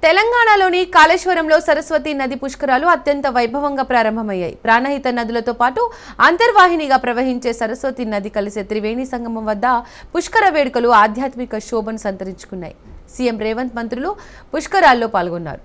తెలంగాణలోని కాళేశ్వరంలో సరస్వతి నది పుష్కరాలు అత్యంత వైభవంగా ప్రారంభమయ్యాయి. ప్రాణహిత నదులతో పాటు అంతర్వాహినిగా ప్రవహించే సరస్వతి నది కలిసే త్రివేణి సంగమం వద్ద పుష్కర వేడుకలు ఆధ్యాత్మిక శోభను సంతరించుకున్నాయి. సీఎం రేవంత్ మంత్రులు పుష్కరాల్లో పాల్గొన్నారు.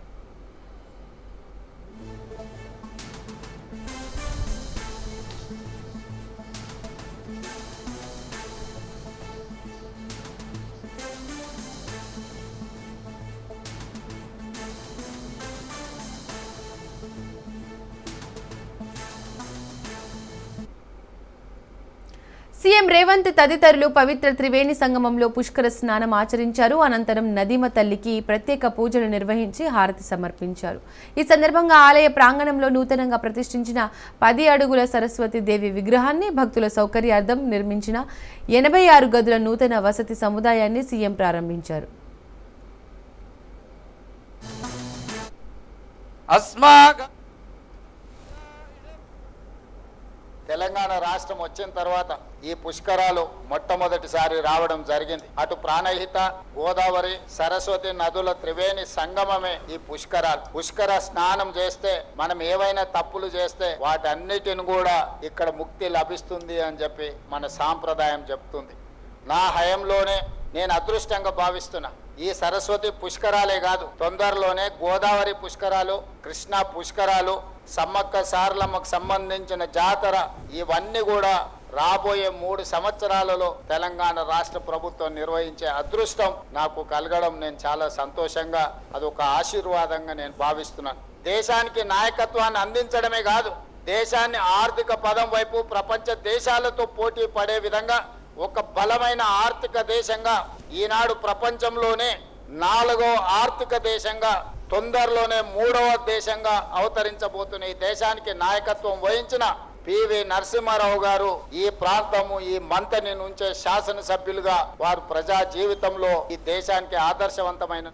సీఎం రేవంత్ తదితరులు పవిత్ర త్రివేణి సంగమంలో పుష్కర స్నానం ఆచరించారు. అనంతరం నదీమ తల్లికి ప్రత్యేక పూజలు నిర్వహించి హారతి సమర్పించారు. ఈ సందర్భంగా ఆలయ ప్రాంగణంలో నూతనంగా ప్రతిష్ఠించిన 10 అడుగుల సరస్వతి దేవి విగ్రహాన్ని, భక్తుల సౌకర్యార్థం నిర్మించిన 86 గదుల నూతన వసతి సముదాయాన్ని సీఎం ప్రారంభించారు. తెలంగాణ రాష్ట్రం వచ్చిన తర్వాత ఈ పుష్కరాలు మొట్టమొదటిసారి రావడం జరిగింది. అటు ప్రాణహిత, గోదావరి, సరస్వతి నదుల త్రివేణి సంగమమే ఈ పుష్కరాలు. పుష్కర స్నానం చేస్తే మనం ఏవైనా తప్పులు చేస్తే వాటన్నిటిని కూడా ఇక్కడ ముక్తి లభిస్తుంది అని చెప్పి మన సాంప్రదాయం చెప్తుంది. నా హయంలోనే నేను అదృష్టంగా భావిస్తున్నా. ఈ సరస్వతి పుష్కరాలే కాదు, తొందరలోనే గోదావరి పుష్కరాలు, కృష్ణా పుష్కరాలు, సమ్మక్క సారలమ్మకు సంబంధించిన జాతర, ఇవన్నీ కూడా రాబోయే 3 సంవత్సరాలలో తెలంగాణ రాష్ట్ర ప్రభుత్వం నిర్వహించే అదృష్టం నాకు కలగడం నేను చాలా సంతోషంగా, అదొక ఆశీర్వాదంగా నేను భావిస్తున్నాను. దేశానికి నాయకత్వాన్ని అందించడమే కాదు, దేశాన్ని ఆర్థిక పదం వైపు ప్రపంచ దేశాలతో పోటీ పడే విధంగా ఒక బలమైన ఆర్థిక దేశంగా, ఈనాడు ప్రపంచంలోనే 4వ ఆర్థిక దేశంగా, తొందరలోనే 3వ దేశంగా అవతరించబోతున్న ఈ దేశానికి నాయకత్వం వహించిన పివి నరసింహారావు గారు ఈ ప్రాంతము, ఈ మంతని నుంచే శాసనసభ్యులుగా వారు ప్రజా జీవితంలో ఈ దేశానికి ఆదర్శవంతమైన